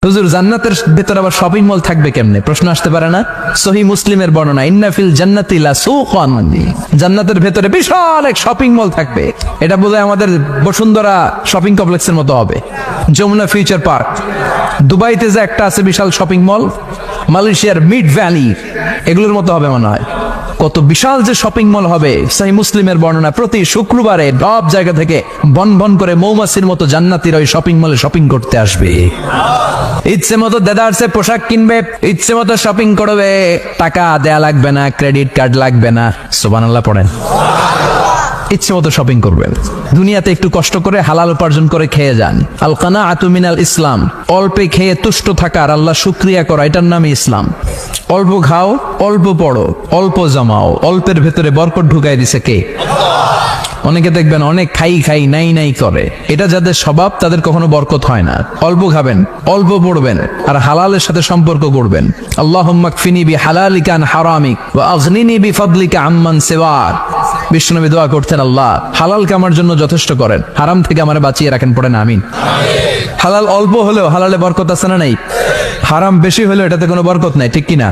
হুজুর জান্নাতের ভেতর আবার শপিং মল থাকবে কেমনে? প্রশ্ন আসতে পারে না? সহিহ মুসলিমের বর্ণনা, ইন্না ফিল জান্নাতি লাসুকান, জান্নাতের ভেতরে বিশাল এক শপিং মল থাকবে। এটা বোধহয় আমাদের বসুন্ধরা শপিং কমপ্লেক্সের মতো হবে, যমুনা ফিউচার পার্ক। দুবাইতে যে একটা আছে বিশাল শপিং মল, মালয়েশিয়ার মিড ভ্যালি, এগুলোর মতো হবে মনে হয়। কত বিশাল যে শপিং মল হবে। সহিহ মুসলিমের বর্ণনা, প্রতি শুক্রবারে সব জায়গা থেকে বন বন করে মৌমাছির মতো জান্নাতীরা ওই শপিং মলে শপিং করতে আসবে। ইচ্ছে মতো দেদারসে পোশাক কিনবে, ইচ্ছে মতো শপিং করবে, টাকা দেয়া লাগবে না, ক্রেডিট কার্ড লাগবে না। সুবহানাল্লাহ পড়েন। ইচ্ছে মতো শপিং করবেন। দুনিয়াতে একটু কষ্ট করে হালাল উপার্জন করে খেয়ে যান। আল কানাআতু মিনাল ইসলাম, অল্পে খেয়ে তুষ্ট থাকা আর আল্লাহ শুকরিয়া করা, এটার নামই ইসলাম। অল্প খাও, অল্প পড়ো, অল্প জমাও, অল্পের ভেতরে বরকত ঢুকাই দিছে কে? অনেকে দেখবেন অনেক খাই খাই নাই নাই করে, এটা যাদের স্বভাব তাদের কখনো বরকত হয় না। অল্প খাবেন, অল্প পড়বেন, আর হালালের সাথে সম্পর্ক করবেন। আল্লাহুম্মা কফিনি বিহালালিকা আন হারামিক ওয়া আগনিনি বিফাদলিকা আম্মান সিওয়াক। বিশ্বনবী দোয়া করতেন, আল্লাহ হালালকে আমার জন্য যথেষ্ট করেন, হারাম থেকে আমারে বাঁচিয়ে রাখেন। পড়েন আমিন। হালাল অল্প হলেও হালালে বরকত আছে না নাই? হারাম বেশি হলেও এটাতে কোনো বরকত নাই, ঠিক কিনা?